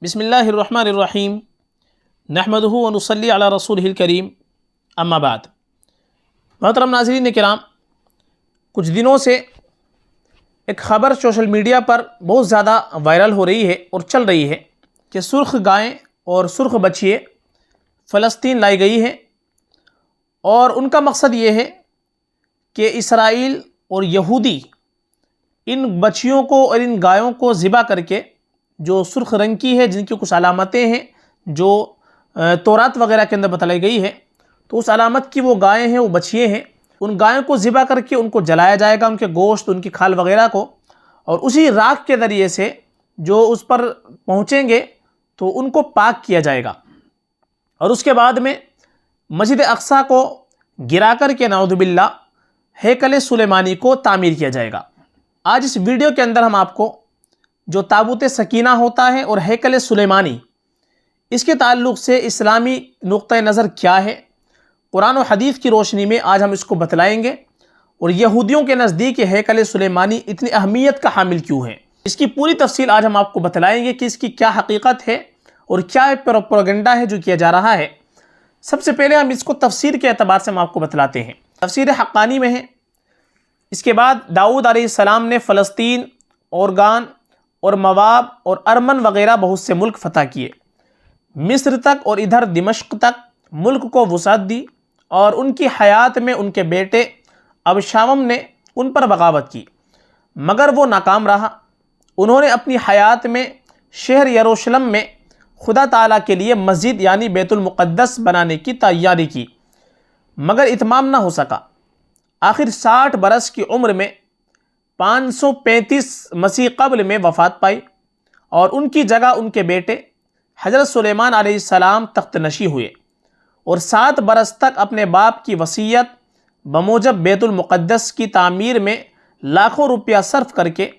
बिस्मिल्लाहिर्रहमानिर्रहीम नहमदुहु व नुसल्ली अला रसूलिहिल करीम अम्मा बाद। मोहतरम नाज़रीन किराम, कुछ दिनों से एक ख़बर सोशल मीडिया पर बहुत ज़्यादा वायरल हो रही है और चल रही है कि सुर्ख गायें और सुर्ख बछिए फ़लस्तीन लाई गई हैं और उनका मकसद ये है कि इसराइल और यहूदी इन बछियों को और इन गायों को ज़िबा करके, जो सुर्ख रंग की है, जिनकी कुछ अलामतें हैं जो तौरात वगैरह के अंदर बताई गई है, तो उस अलामत की वो गायें हैं, वो बछिए हैं, उन गायों को ज़िबा करके उनको जलाया जाएगा, उनके गोश्त, उनकी खाल वगैरह को, और उसी राख के ज़रिए से जो उस पर पहुँचेंगे तो उनको पाक किया जाएगा और उसके बाद में मस्जिद अक्सा को गिरा कर के नाउज़ुबिल्लाह हैकल सुलेमानी को तामीर किया जाएगा। आज इस वीडियो के अंदर हम आपको जो ताबूत सकीना होता है और हैकल सुलेमानी, इसके ताल्लुक़ से इस्लामी नुक्ता नज़र क्या है, कुरान और हदीस की रोशनी में आज हम इसको बतलाएंगे और यहूदियों के नज़दीक हैकल सुलेमानी इतनी अहमियत का हामिल क्यों है, इसकी पूरी तफसील आज हम आपको बतलाएंगे कि इसकी क्या हकीकत है और क्या प्रोपेगेंडा है जो किया जा रहा है। सबसे पहले हम इसको तफसीर के एतबार से हम आपको बतलाते हैं। तफसीर हक्कानी में है। इसके बाद दाऊद अलैहिस्सलाम ने फ़लस्तीन, ओरगान और मवाब और अरमन वगैरह बहुत से मुल्क फ़तह किए, मिस्र तक और इधर दिमश्क तक मुल्क को वुसअत दी और उनकी हयात में उनके बेटे अबशावम ने उन पर बगावत की, मगर वो नाकाम रहा। उन्होंने अपनी हयात में शहर यरूशलेम में खुदा ताला के लिए मस्जिद यानी बैतुल मुक़द्दस बनाने की तैयारी की, मगर इत्माम ना हो सका। आखिर 60 बरस की उम्र में 535 मसीह क़ब्ल में वफ़ात पाई और उनकी जगह उनके बेटे हज़रत सुलेमान अलैहिस्सलाम तख्त नशी हुए और 7 बरस तक अपने बाप की वसीयत बमूजब बैतुल मुक़द्दस की तामीर में लाखों रुपया सर्फ करके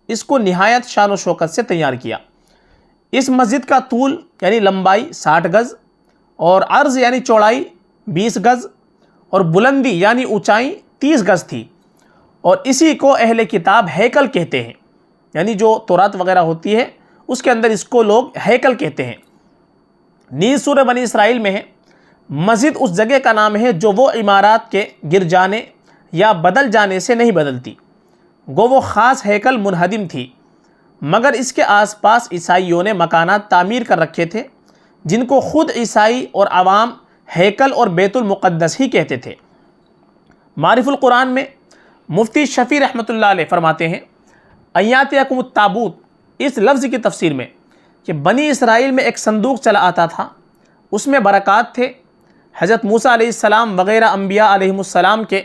इसको निहायत शान व शौकत से तैयार किया। इस मस्जिद का तूल यानी लंबाई 60 गज़ और अर्ज़ यानी चौड़ाई 20 गज़ और बुलंदी यानी ऊंचाई 30 गज़ थी और इसी को अहले किताब हैकल कहते हैं, यानी जो तौरात वगैरह होती है उसके अंदर इसको लोग हैकल कहते हैं। नीज़ सूरह बनी इसराइल में है। मस्जिद उस जगह का नाम है जो वो इमारत के गिर जाने या बदल जाने से नहीं बदलती, गो वो ख़ास हैकल मुनहदिम थी, मगर इसके आसपास ईसाइयों ने मकानात तामीर कर रखे थे जिनको खुद ईसाई और आवाम हैकल और बैतुल मुक़द्दस ही कहते थे। मारिफुल कुरान में मुफ्ती शफ़ी रहमतुल्लाह अलैह फरमाते हैं, अय्यातिकुम ताबूत, इस लफ्ज़ की तफसीर में कि बनी इसराइल में एक संदूक चला आता था, उसमें बरक़ात थे। हज़रत मूसा अलैहिस्सलाम वग़ैरह अम्बिया अलैहिमुस्सलाम के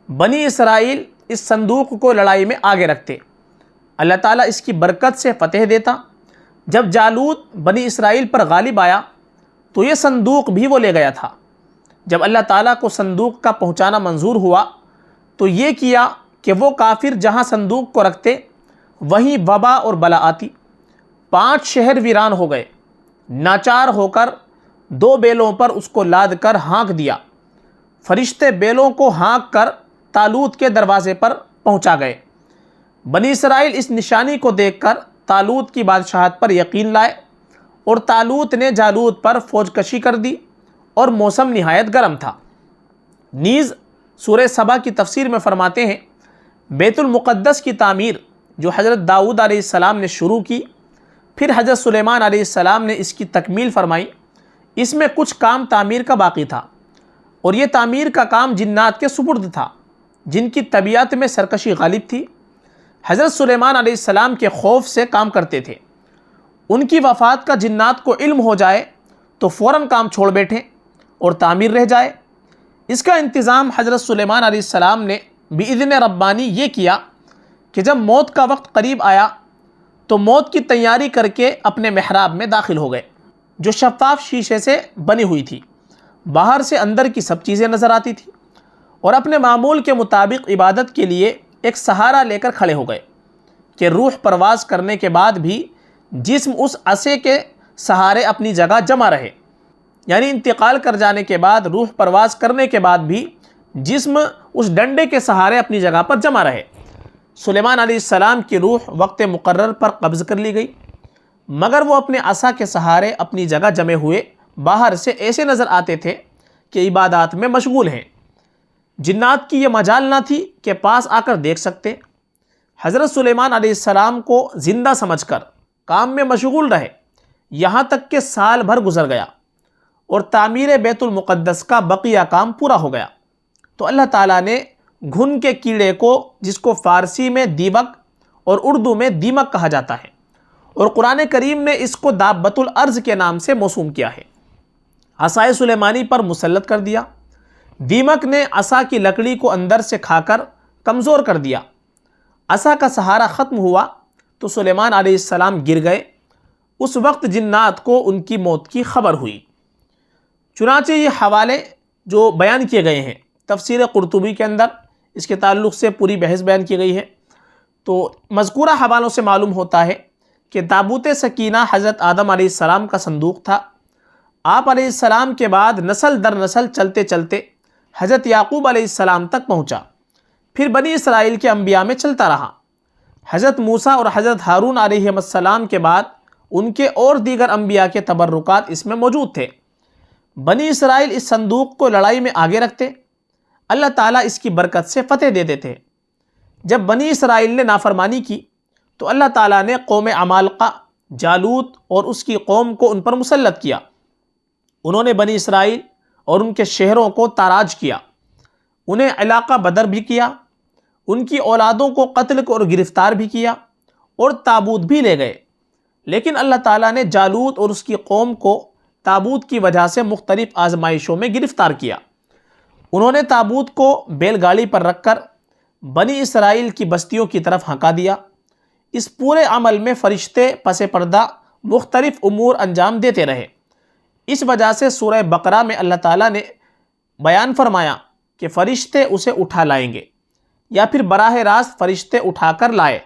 बनी इसराइल इस संदूक को लड़ाई में आगे रखते, अल्लाह ताला इसकी बरकत से फ़तेह देता। जब जालूत बनी इसराइल पर गालिब आया तो ये संदूक भी वो ले गया था। जब अल्लाह ताला को संदूक का पहुँचाना मंजूर हुआ तो ये किया कि वो काफिर जहाँ संदूक को रखते वहीं वबा और बला आती। 5 शहर वीरान हो गए। नाचार होकर 2 बैलों पर उसको लाद कर हाँक दिया। फरिश्ते बैलों को हाँक कर तालूत के दरवाजे पर पहुँचा गए। बनी इसराइल इस निशानी को देखकर तालूत की बादशाहत पर यकीन लाए और तालूत ने जालूत पर फौजकशी कर दी और मौसम निहायत गर्म था। नीज़ सूरह सबा की तफसीर में फरमाते हैं, बैतुल मुक़द्दस की तामीर जो हज़रत दाऊद अलैहिस्सलाम ने शुरू की, फिर हज़रत सुलेमान अलैहिस्सलाम ने इसकी तकमील फरमाई। इसमें कुछ काम तामीर का बाकी था और ये तामीर का काम जिन्नात के सुपुर्द था जिनकी तबीयत में सरकशी गालिब थी। हज़रत सुलेमान अलैहिस्सलाम के खौफ से काम करते थे। उनकी वफ़ात का जिन्नात को इल्म हो जाए तो फ़ौरन काम छोड़ बैठें और तामीर रह जाए। इसका इंतज़ाम हज़रत सुलेमान अलैहिस्सलाम ने बिइज़्न रब्बानी ये किया कि जब मौत का वक्त करीब आया तो मौत की तैयारी करके अपने महराब में दाखिल हो गए, जो शफ़ाफ़ शीशे से बनी हुई थी। बाहर से अंदर की सब चीज़ें नज़र आती थी और अपने मामूल के मुताबिक इबादत के लिए एक सहारा लेकर खड़े हो गए कि रूह परवाज़ करने के बाद भी जिस्म उस असे के सहारे अपनी जगह जमा रहे, यानी इंतकाल कर जाने के बाद, रूह परवाज़ करने के बाद भी जिस्म उस डंडे के सहारे अपनी जगह पर जमा रहे। सुलेमान अलैहिस्सलाम की रूह वक्त मुकर्रर पर कब्ज़ कर ली गई। मगर वो अपने असा के सहारे अपनी जगह जमे हुए बाहर से ऐसे नज़र आते थे कि इबादत में मशगूल हैं। जिन्नात की ये मजाल ना थी कि पास आकर देख सकते। हज़रत सुलेमान अलैहिस्सलाम को ज़िंदा समझकर काम में मशगूल रहे, यहाँ तक कि साल भर गुजर गया और तामीर बैतुल मुक़द्दस का बकिया काम पूरा हो गया। तो अल्लाह ताला ने घुन के कीड़े को, जिसको फ़ारसी में दीबक और उर्दू में दीमक कहा जाता है, और कुरान करीम ने इसको दाब्बतुल अर्ज़ के नाम से मौसूम किया है, असाए सुलेमानी पर मुसल्लत कर दिया। दीमक ने असा की लकड़ी को अंदर से खाकर कमज़ोर कर दिया। असा का सहारा ख़त्म हुआ तो सुलेमान अलैहिस्सलाम गिर गए। उस वक्त जिन्नात को उनकी मौत की खबर हुई। चुनांचे ये हवाले जो बयान किए गए हैं तफसीर कुर्तुबी के अंदर, इसके ताल्लुक़ से पूरी बहस बयान की गई है। तो मज़कूरा हवालों से मालूम होता है कि ताबूत सकीना हज़रत आदम अलैहिस्सलाम का संदूक था। आप अलैहिस्सलाम के बाद नस्ल दर नस्ल चलते चलते हज़रत याकूब अलैहिस्सलाम तक पहुँचा, फिर बनी इसराइल के अंबिया में चलता रहा। हज़रत मूसा और हज़रत हारून अलैहिस्सलाम के बाद उनके और दीगर अंबिया के तबर्रुकात इसमें मौजूद थे। बनी इसराइल इस संदूक को लड़ाई में आगे रखते, अल्लाह ताला इसकी बरकत से फ़तेह दे देते। जब बनी इसराइल ने नाफरमानी की तो अल्लाह ताला ने कौम अमालका, जालूत और उसकी कौम को उन पर मुसल्लत किया। उन्होंने बनी इसराइल और उनके शहरों को ताराज किया, उन्हें इलाका बदर भी किया, उनकी औलादों को कत्ल और गिरफ़्तार भी किया और ताबूत भी ले गए। लेकिन अल्लाह ताला ने जालूत और उसकी कौम को ताबूत की वजह से मुख्तलिफ आजमाइशों में गिरफ़्तार किया। उन्होंने ताबूत को बैलगाड़ी पर रखकर बनी इसराइल की बस्तियों की तरफ हंका दिया। इस पूरे अमल में फ़रिश्ते पसे पर्दा मुख्तलिफ उमूर अंजाम देते रहे। इस वजह से सूरह बकरा में अल्लाह ताला ने बयान फरमाया कि फ़रिश्ते उसे उठा लाएंगे, या फिर बराह रास्त फ़रिश्ते उठाकर लाए।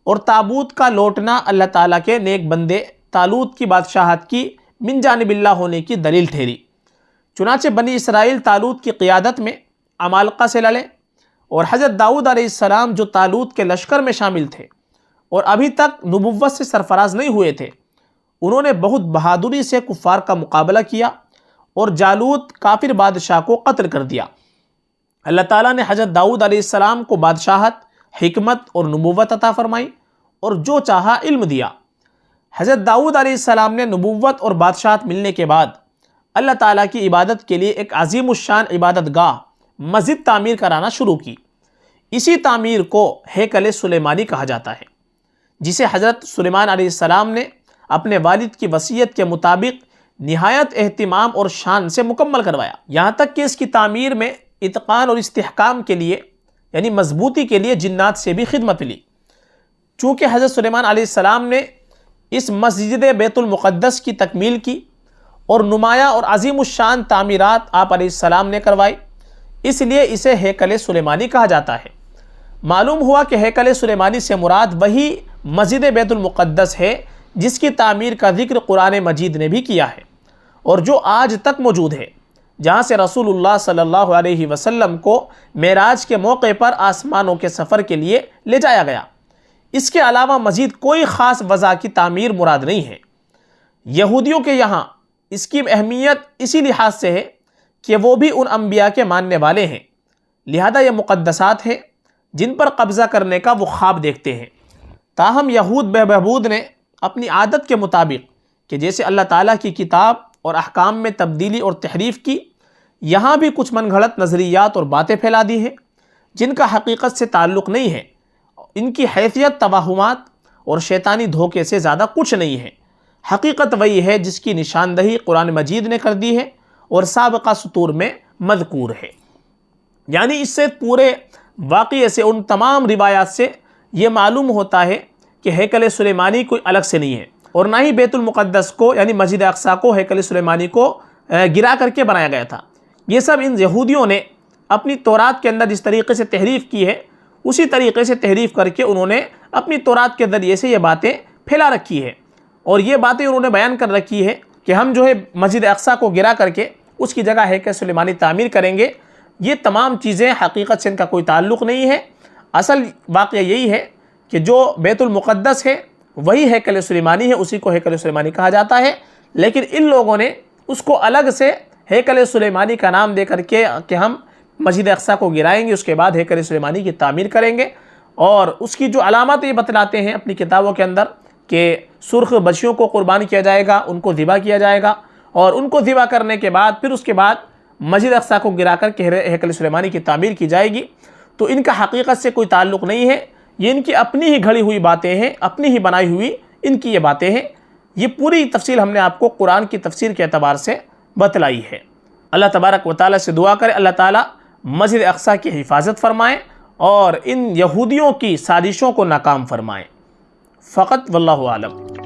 और ताबूत का लौटना अल्लाह ताला के नेक बंदे तालूत की बादशाहत की मिन जानिबिल्लाह होने की दलील ठहरी। चुनाचे बनी इसराइल तालूत की क़ियादत में अमालका से लड़े और हज़रत दाऊद अलैहिस्सलाम जो तालूत के लश्कर में शामिल थे और अभी तक नबुव्वत से सरफराज नहीं हुए थे, उन्होंने बहुत बहादुरी से कुफ़ार का मुकाबला किया और जालूत काफिर बादशाह को कत्ल कर दिया। अल्लाह ताला ने हज़रत दाऊद अलैहिस्सलाम को बादशाहत, हिकमत और नबुव्वत अता फरमाई और जो चाहा इल्म दिया। हज़रत दाऊद अलैहिस्सलाम ने नबुव्वत और बादशाहत मिलने के बाद अल्लाह ताला की इबादत के लिए एक अज़ीमुश्शान इबादत गाह मस्जिद तामीर कराना शुरू की। इसी तामीर को हैकल सुलेमानी कहा जाता है, जिसे हज़रत सुलेमान अलैहिस्सलाम ने अपने वालिद की वसीयत के मुताबिक निहायत एहतिमाम और शान से मुकम्मल करवाया। यहाँ तक कि इसकी तामीर में इत्क़ान और इस्तिहकाम के लिए, यानी मजबूती के लिए जिन्नात से भी खिदमत ली। चूँकि हज़रत सुलेमान अलैहिस्सलाम ने इस मस्जिद बैतुल मुक़द्दस की तकमील की और नुमाया और अज़ीमुश्शान तामीरात आप अलैहिस्सलाम ने करवाई, इसलिए इसे हैकल सुलेमानी कहा जाता है। मालूम हुआ कि हैकल सुलेमानी से मुराद वही मस्जिद बैतुल मुक़द्दस है जिसकी तामीर का जिक्र कुरान मजीद ने भी किया है और जो आज तक मौजूद है, जहाँ से रसूलुल्लाह सल्लल्लाहु अलैहि वसल्लम को मेराज के मौके पर आसमानों के सफ़र के लिए ले जाया गया। इसके अलावा मज़ीद कोई ख़ास वज़ा की तामीर मुराद नहीं है। यहूदियों के यहाँ इसकी अहमियत इसी लिहाज से है कि वो भी उन अम्बिया के मानने वाले हैं, लिहाजा ये मुक़द्दसात हैं जिन पर कब्ज़ा करने का वो ख्वाब देखते हैं। ताहम यहूद बहबूद ने अपनी आदत के मुताबिक कि जैसे अल्लाह ताला की किताब और अहकाम में तब्दीली और तहरीफ़ की, यहाँ भी कुछ मनगढ़ंत नज़रियात और बातें फैला दी हैं जिनका हकीकत से ताल्लुक़ नहीं है। इनकी हैसियत तवाहुमात और शैतानी धोखे से ज़्यादा कुछ नहीं है। हकीकत वही है जिसकी निशानदही कुरान मजीद ने कर दी है और साबिक़ा सुतूर में मज़कूर है। यानी इससे पूरे वाक़ये से, उन तमाम रिवायात से ये मालूम होता है कि हैकल सुलेमानी कोई अलग से नहीं है और ना ही बैतुल मुक़द्दस को, यानी मस्जिद अक़सा को हैकल सुलेमानी को गिरा करके बनाया गया था। ये सब इन यहूदियों ने अपनी तौरात के अंदर जिस तरीके से तहरीफ़ की है, उसी तरीके से तहरीफ़ करके उन्होंने अपनी तौरात के ज़रिए से ये बातें फैला रखी है और ये बातें उन्होंने बयान कर रखी है कि हम जो है मस्जिद अक़सा को गिरा करके उसकी जगह हैकल सुलेमानी तामीर करेंगे। ये तमाम चीज़ें हकीकत से इनका कोई ताल्लुक़ नहीं है। असल वाक़या यही है कि जो बैतुल मुक़द्दस है वही हैकल सुलेमानी है, उसी को हैकल सुलेमानी कहा जाता है। लेकिन इन लोगों ने उसको अलग से हैकल सुलेमानी का नाम दे करके कि हम मस्जिद अक्सा को गिराएंगे, उसके बाद हैकल सुलेमानी की तामीर करेंगे। और उसकी जो अलामत ये बतलाते हैं अपनी किताबों के अंदर कि सुर्ख बच्चियों को कुर्बान किया जाएगा, उनको ज़िबा किया जाएगा, और उनको ज़िबा करने के बाद फिर उसके बाद मस्जिद अक्सा को गिरा कर के हैकल सुलेमानी की तामीर की जाएगी। तो इनका हकीकत से कोई ताल्लुक़ नहीं है, ये इनकी अपनी ही घड़ी हुई बातें हैं, अपनी ही बनाई हुई इनकी ये बातें हैं। ये पूरी तफसील हमने आपको कुरान की तफसीर के एतबार से बतलाई है। अल्लाह तबारक व तआला से दुआ करें अल्लाह ताला मस्जिद अक्सा की हिफाजत फरमाएँ और इन यहूदियों की साजिशों को नाकाम फरमाएँ। फ़कत वल्लाहु आलम।